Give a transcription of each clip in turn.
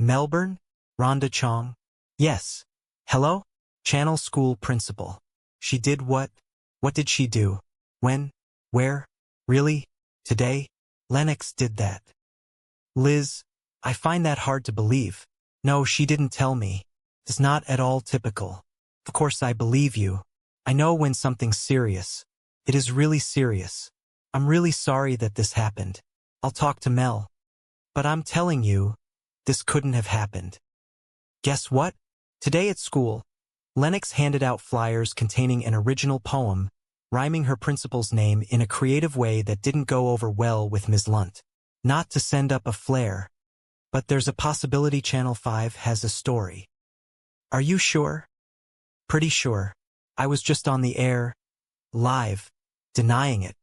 Melbourne? Rhonda Chong? Yes. Hello? Channel School Principal. She did what? What did she do? When? Where? Really? Today? Lennox did that. Liz, I find that hard to believe. No, she didn't tell me. It's not at all typical. Of course I believe you. I know when something's serious. It is really serious. I'm really sorry that this happened. I'll talk to Mel. But I'm telling you, this couldn't have happened. Guess what? Today at school, Lennox handed out flyers containing an original poem, rhyming her principal's name in a creative way that didn't go over well with Ms. Lunt. Not to send up a flare, but there's a possibility Channel 5 has a story. Are you sure? Pretty sure. I was just on the air, live, denying it.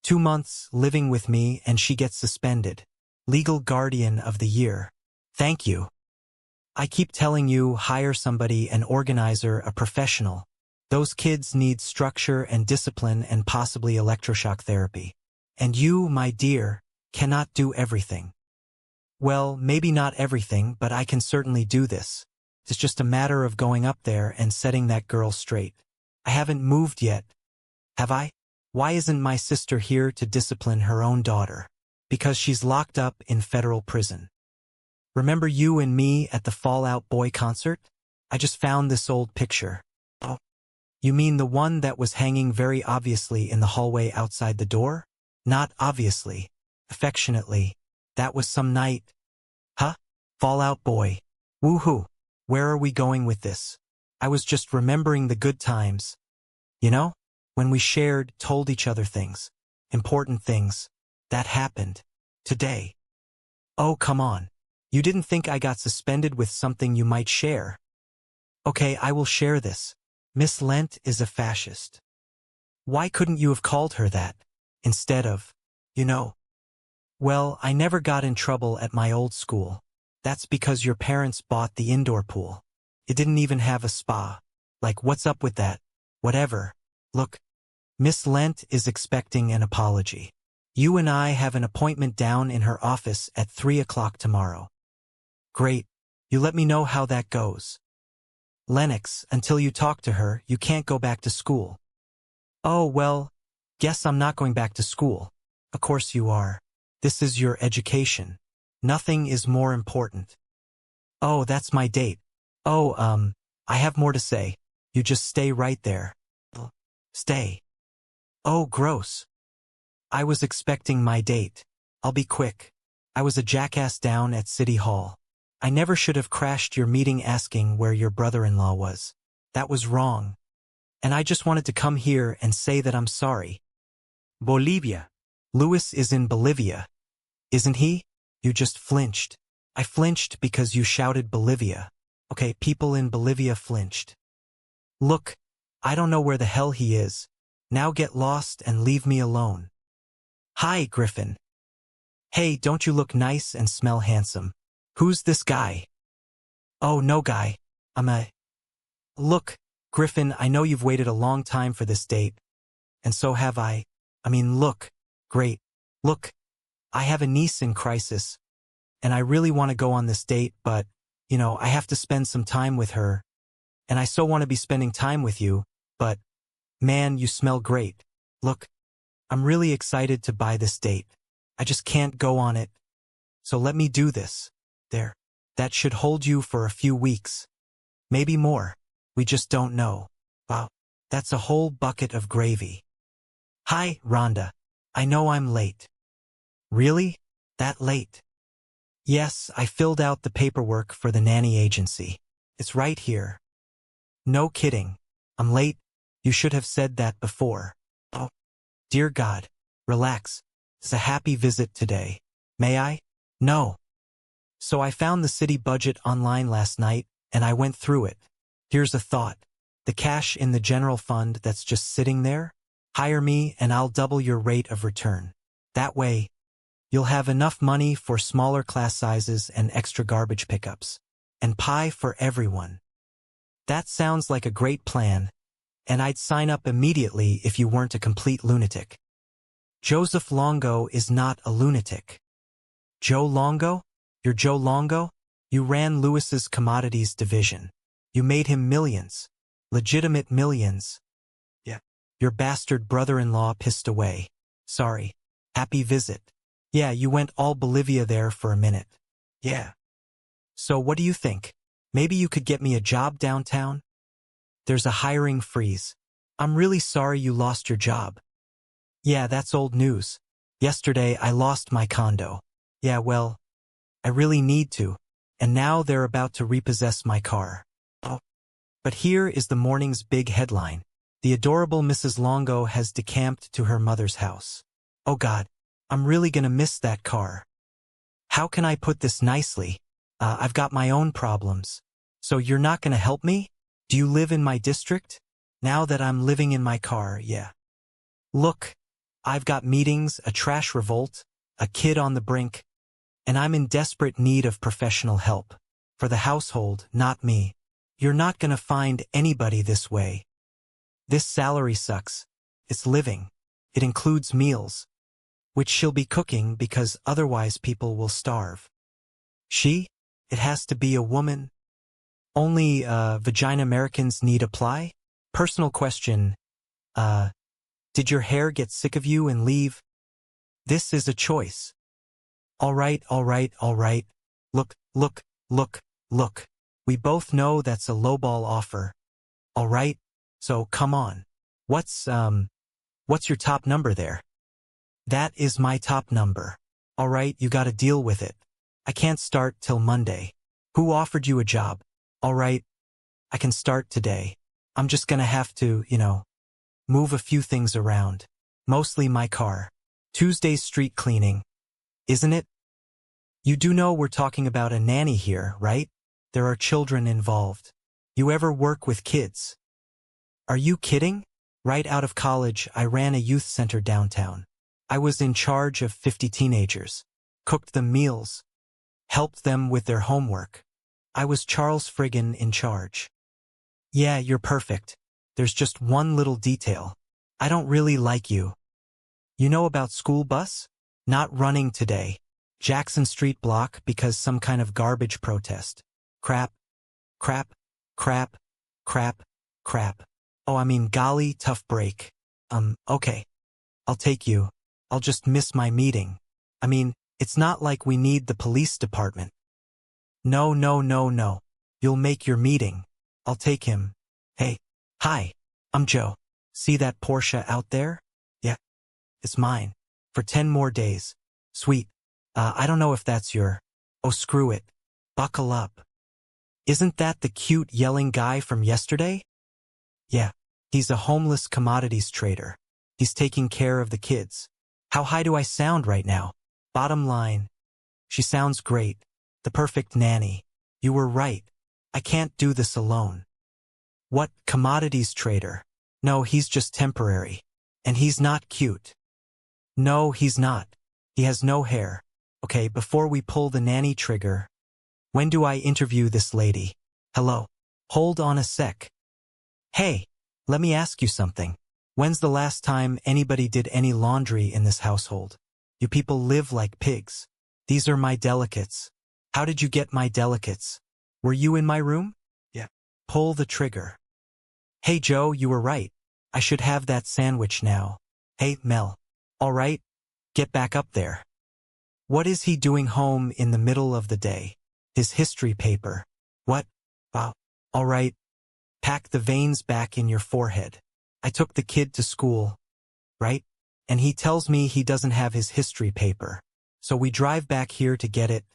2 months living with me and she gets suspended. Legal guardian of the year. Thank you. I keep telling you, hire somebody, an organizer, a professional. Those kids need structure and discipline and possibly electroshock therapy. And you, my dear, cannot do everything. Well, maybe not everything, but I can certainly do this. It's just a matter of going up there and setting that girl straight. I haven't moved yet, have I? Why isn't my sister here to discipline her own daughter? Because she's locked up in federal prison. Remember you and me at the Fall Out Boy concert? I just found this old picture. Oh, you mean the one that was hanging very obviously in the hallway outside the door? Not obviously. Affectionately. That was some night. Huh? Fall Out Boy. Woohoo. Where are we going with this? I was just remembering the good times. You know? When we shared, told each other things. Important things. That happened. Today. Oh, come on. You didn't think I got suspended with something you might share. Okay, I will share this. Miss Lent is a fascist. Why couldn't you have called her that? Instead of, you know? Well, I never got in trouble at my old school. That's because your parents bought the indoor pool. It didn't even have a spa. Like, what's up with that? Whatever. Look, Miss Lent is expecting an apology. You and I have an appointment down in her office at 3 o'clock tomorrow. Great. You let me know how that goes. Lennox, until you talk to her, you can't go back to school. Oh, well, guess I'm not going back to school. Of course you are. This is your education. Nothing is more important. Oh, that's my date. Oh, I have more to say. You just stay right there. Stay. Oh, gross. I was expecting my date. I'll be quick. I was a jackass down at City Hall. I never should have crashed your meeting asking where your brother-in-law was. That was wrong. And I just wanted to come here and say that I'm sorry. Bolivia. Louis is in Bolivia. Isn't he? You just flinched. I flinched because you shouted Bolivia. Okay, people in Bolivia flinched. Look, I don't know where the hell he is. Now get lost and leave me alone. Hi, Griffin. Hey, don't you look nice and smell handsome? Who's this guy? Oh, no guy. Look, Griffin, I know you've waited a long time for this date. And so have I. Look. Great. Look, I have a niece in crisis. And I really want to go on this date, but, I have to spend some time with her. And I so want to be spending time with you, but, man, you smell great. Look, I'm really excited to buy this date. I just can't go on it. So let me do this. There. That should hold you for a few weeks. Maybe more. We just don't know. Wow. That's a whole bucket of gravy. Hi, Rhonda. I know I'm late. Really? That late? Yes, I filled out the paperwork for the nanny agency. It's right here. No kidding. I'm late. You should have said that before. Oh, dear God. Relax. It's a happy visit today. May I? No. So I found the city budget online last night, and I went through it. Here's a thought. The cash in the general fund that's just sitting there? Hire me and I'll double your rate of return. That way, you'll have enough money for smaller class sizes and extra garbage pickups. And pie for everyone. That sounds like a great plan, and I'd sign up immediately if you weren't a complete lunatic. Joseph Longo is not a lunatic. Joe Longo? You're Joe Longo? You ran Lewis's commodities division. You made him millions. Legitimate millions. Yeah. Your bastard brother-in-law pissed away. Sorry. Happy visit. Yeah, you went all Bolivia there for a minute. Yeah. So what do you think? Maybe you could get me a job downtown? There's a hiring freeze. I'm really sorry you lost your job. Yeah, that's old news. Yesterday I lost my condo. Yeah, well, I really need to. And now they're about to repossess my car. Oh. But here is the morning's big headline. The adorable Mrs. Longo has decamped to her mother's house. Oh God, I'm really gonna miss that car. How can I put this nicely? I've got my own problems. So you're not gonna help me? Do you live in my district? Now that I'm living in my car, yeah. Look, I've got meetings, a trash revolt, a kid on the brink, and I'm in desperate need of professional help. For the household, not me. You're not gonna find anybody this way. This salary sucks. It's living. It includes meals, which she'll be cooking because otherwise people will starve. She? It has to be a woman. Only, vagina Americans need apply? Personal question. Did your hair get sick of you and leave? This is a choice. All right. Look. We both know that's a lowball offer. All right? So come on. What's your top number there? That is my top number. All right, you gotta deal with it. I can't start till Monday. Who offered you a job? All right, I can start today. I'm just gonna have to, move a few things around. Mostly my car. Tuesday's street cleaning. Isn't it? You do know we're talking about a nanny here, right? There are children involved. You ever work with kids? Are you kidding? Right out of college, I ran a youth center downtown. I was in charge of 50 teenagers. Cooked them meals. Helped them with their homework. I was Charles Friggin in charge. Yeah, you're perfect. There's just one little detail. I don't really like you. You know about school bus? Not running today. Jackson Street block because some kind of garbage protest. Crap. Oh, I mean, golly, tough break. Okay. I'll take you. I'll just miss my meeting. I mean, it's not like we need the police department. No. You'll make your meeting. I'll take him. Hey. Hi. I'm Joe. See that Porsche out there? Yeah. It's mine. For 10 more days. Sweet. I don't know if that's your... Oh, screw it. Buckle up. Isn't that the cute yelling guy from yesterday? Yeah. He's a homeless commodities trader. He's taking care of the kids. How high do I sound right now? Bottom line. She sounds great. The perfect nanny. You were right. I can't do this alone. What, commodities trader? No, he's just temporary. And he's not cute. No, he's not. He has no hair. Okay, before we pull the nanny trigger, when do I interview this lady? Hello? Hold on a sec. Hey, let me ask you something. When's the last time anybody did any laundry in this household? You people live like pigs. These are my delicates. How did you get my delicates? Were you in my room? Yeah. Pull the trigger. Hey Joe, you were right. I should have that sandwich now. Hey Mel. All right? Get back up there. What is he doing home in the middle of the day? His history paper. What? Wow. All right. Pack the veins back in your forehead. I took the kid to school, right? And he tells me he doesn't have his history paper. So we drive back here to get it.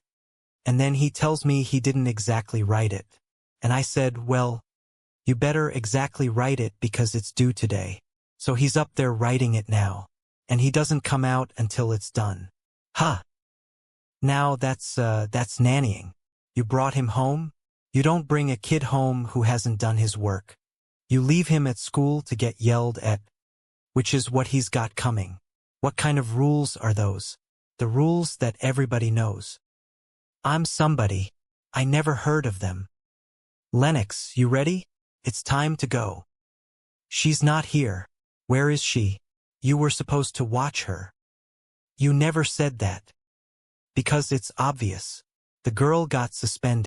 And then he tells me he didn't exactly write it. And I said, well, you better exactly write it because it's due today. So he's up there writing it now. And he doesn't come out until it's done. Huh. Now that's nannying. You brought him home? You don't bring a kid home who hasn't done his work. You leave him at school to get yelled at, which is what he's got coming. What kind of rules are those? The rules that everybody knows. I'm somebody. I never heard of them. Lennox, you ready? It's time to go. She's not here. Where is she? You were supposed to watch her. You never said that. Because it's obvious. The girl got suspended.